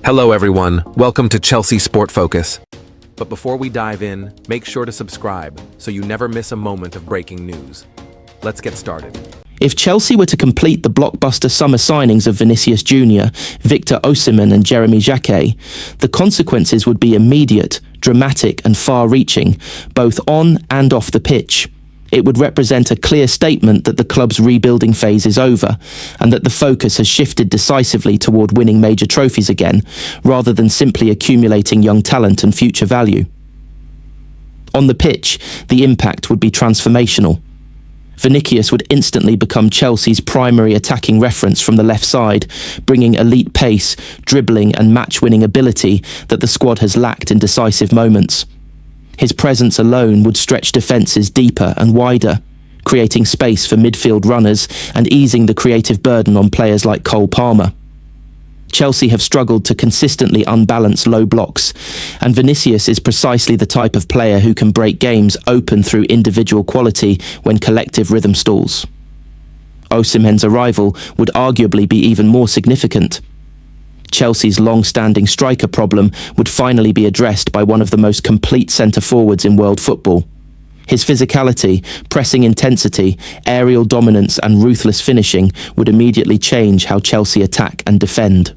Hello everyone, welcome to Chelsea Sport Focus. But before we dive in, make sure to subscribe so you never miss a moment of breaking news. Let's get started. If Chelsea were to complete the blockbuster summer signings of Vinicius Jr., Victor Osimhen and Jeremy Jacquet, the consequences would be immediate, dramatic and far-reaching, both on and off the pitch. It would represent a clear statement that the club's rebuilding phase is over, and that the focus has shifted decisively toward winning major trophies again, rather than simply accumulating young talent and future value. On the pitch, the impact would be transformational. Vinicius would instantly become Chelsea's primary attacking reference from the left side, bringing elite pace, dribbling and match-winning ability that the squad has lacked in decisive moments. His presence alone would stretch defences deeper and wider, creating space for midfield runners and easing the creative burden on players like Cole Palmer. Chelsea have struggled to consistently unbalance low blocks, and Vinicius is precisely the type of player who can break games open through individual quality when collective rhythm stalls. Osimhen's arrival would arguably be even more significant. Chelsea's long-standing striker problem would finally be addressed by one of the most complete centre-forwards in world football. His physicality, pressing intensity, aerial dominance and ruthless finishing would immediately change how Chelsea attack and defend.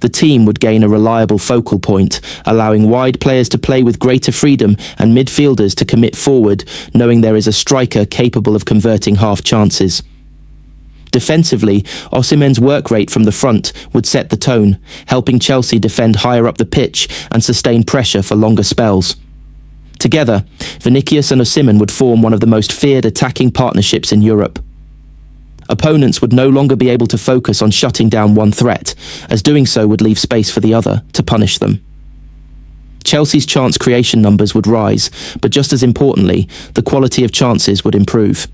The team would gain a reliable focal point, allowing wide players to play with greater freedom and midfielders to commit forward, knowing there is a striker capable of converting half chances. Defensively, Osimhen's work rate from the front would set the tone, helping Chelsea defend higher up the pitch and sustain pressure for longer spells. Together, Vinicius and Osimhen would form one of the most feared attacking partnerships in Europe. Opponents would no longer be able to focus on shutting down one threat, as doing so would leave space for the other to punish them. Chelsea's chance creation numbers would rise, but just as importantly, the quality of chances would improve.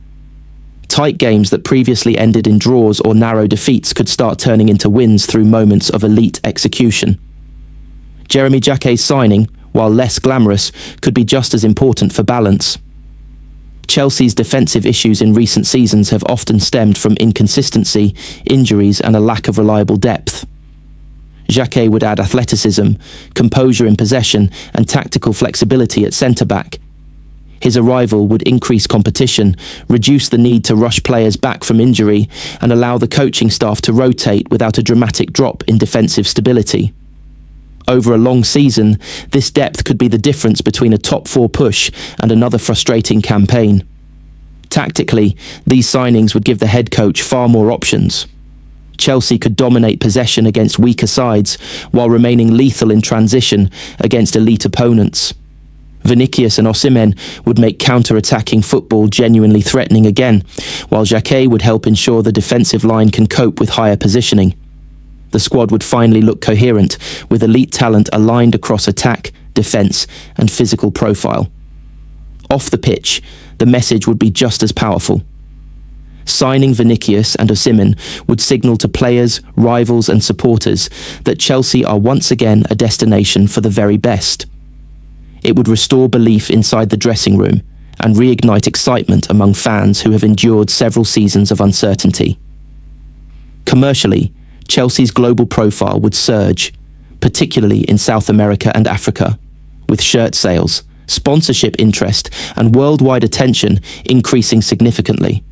Tight games that previously ended in draws or narrow defeats could start turning into wins through moments of elite execution. Jeremy Jacquet's signing, while less glamorous, could be just as important for balance. Chelsea's defensive issues in recent seasons have often stemmed from inconsistency, injuries and a lack of reliable depth. Jacquet would add athleticism, composure in possession and tactical flexibility at centre-back. His arrival would increase competition, reduce the need to rush players back from injury and allow the coaching staff to rotate without a dramatic drop in defensive stability. Over a long season, this depth could be the difference between a top-four push and another frustrating campaign. Tactically, these signings would give the head coach far more options. Chelsea could dominate possession against weaker sides, while remaining lethal in transition against elite opponents. Vinicius and Osimhen would make counter-attacking football genuinely threatening again, while Jacquet would help ensure the defensive line can cope with higher positioning. The squad would finally look coherent, with elite talent aligned across attack, defence and physical profile. Off the pitch, the message would be just as powerful. Signing Vinicius and Osimhen would signal to players, rivals and supporters that Chelsea are once again a destination for the very best. It would restore belief inside the dressing room and reignite excitement among fans who have endured several seasons of uncertainty. Commercially, Chelsea's global profile would surge, particularly in South America and Africa, with shirt sales, sponsorship interest and worldwide attention increasing significantly.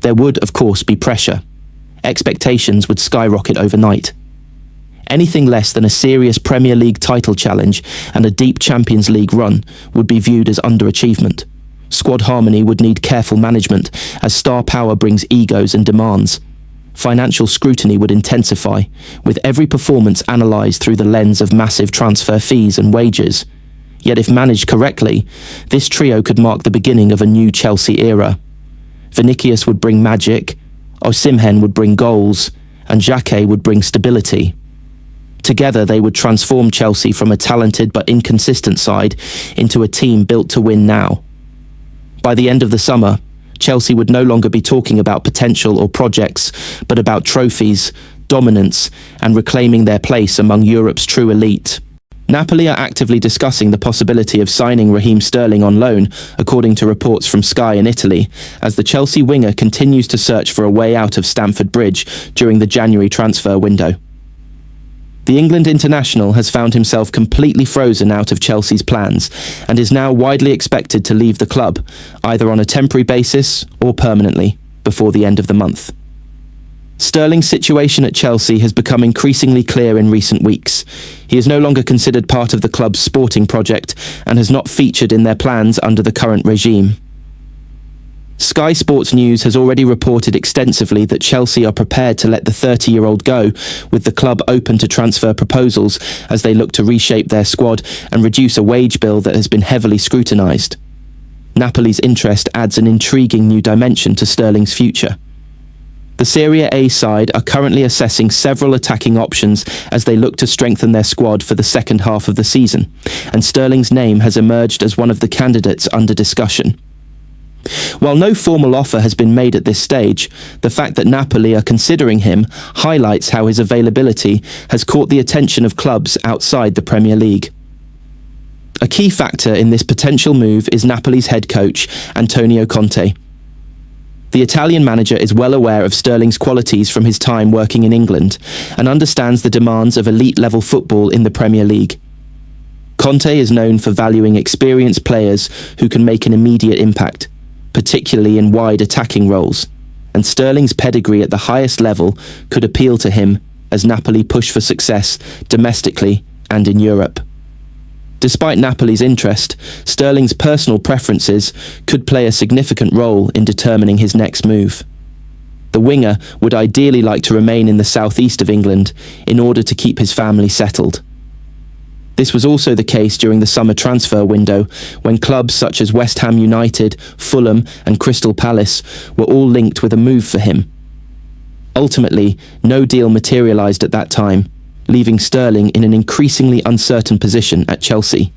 There would, of course, be pressure. Expectations would skyrocket overnight. Anything less than a serious Premier League title challenge and a deep Champions League run would be viewed as underachievement. Squad harmony would need careful management, as star power brings egos and demands. Financial scrutiny would intensify, with every performance analysed through the lens of massive transfer fees and wages. Yet if managed correctly, this trio could mark the beginning of a new Chelsea era. Vinicius would bring magic, Osimhen would bring goals, and Jacquet would bring stability. Together they would transform Chelsea from a talented but inconsistent side into a team built to win now. By the end of the summer, Chelsea would no longer be talking about potential or projects, but about trophies, dominance, and reclaiming their place among Europe's true elite. Napoli are actively discussing the possibility of signing Raheem Sterling on loan, according to reports from Sky in Italy, as the Chelsea winger continues to search for a way out of Stamford Bridge during the January transfer window. The England international has found himself completely frozen out of Chelsea's plans and is now widely expected to leave the club, either on a temporary basis or permanently, before the end of the month. Sterling's situation at Chelsea has become increasingly clear in recent weeks. He is no longer considered part of the club's sporting project and has not featured in their plans under the current regime. Sky Sports News has already reported extensively that Chelsea are prepared to let the 30-year-old go, with the club open to transfer proposals as they look to reshape their squad and reduce a wage bill that has been heavily scrutinised. Napoli's interest adds an intriguing new dimension to Sterling's future. The Serie A side are currently assessing several attacking options as they look to strengthen their squad for the second half of the season, and Sterling's name has emerged as one of the candidates under discussion. While no formal offer has been made at this stage, the fact that Napoli are considering him highlights how his availability has caught the attention of clubs outside the Premier League. A key factor in this potential move is Napoli's head coach, Antonio Conte. The Italian manager is well aware of Sterling's qualities from his time working in England and understands the demands of elite-level football in the Premier League. Conte is known for valuing experienced players who can make an immediate impact, particularly in wide attacking roles, and Sterling's pedigree at the highest level could appeal to him as Napoli push for success domestically and in Europe. Despite Napoli's interest, Sterling's personal preferences could play a significant role in determining his next move. The winger would ideally like to remain in the southeast of England in order to keep his family settled. This was also the case during the summer transfer window, when clubs such as West Ham United, Fulham and Crystal Palace were all linked with a move for him. Ultimately, no deal materialised at that time, leaving Sterling in an increasingly uncertain position at Chelsea.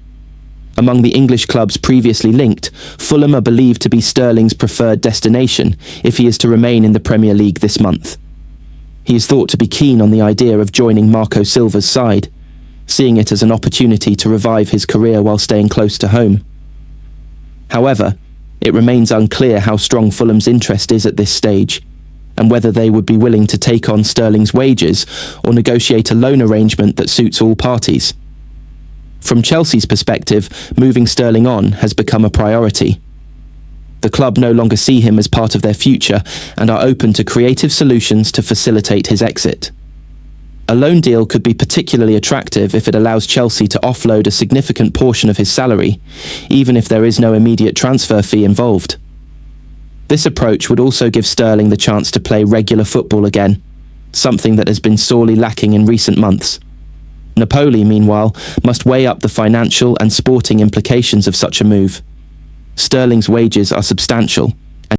Among the English clubs previously linked, Fulham are believed to be Sterling's preferred destination if he is to remain in the Premier League this month. He is thought to be keen on the idea of joining Marco Silva's side, seeing it as an opportunity to revive his career while staying close to home. However, it remains unclear how strong Fulham's interest is at this stage, and whether they would be willing to take on Sterling's wages or negotiate a loan arrangement that suits all parties. From Chelsea's perspective, moving Sterling on has become a priority. The club no longer see him as part of their future and are open to creative solutions to facilitate his exit. A loan deal could be particularly attractive if it allows Chelsea to offload a significant portion of his salary, even if there is no immediate transfer fee involved. This approach would also give Sterling the chance to play regular football again, something that has been sorely lacking in recent months. Napoli, meanwhile, must weigh up the financial and sporting implications of such a move. Sterling's wages are substantial,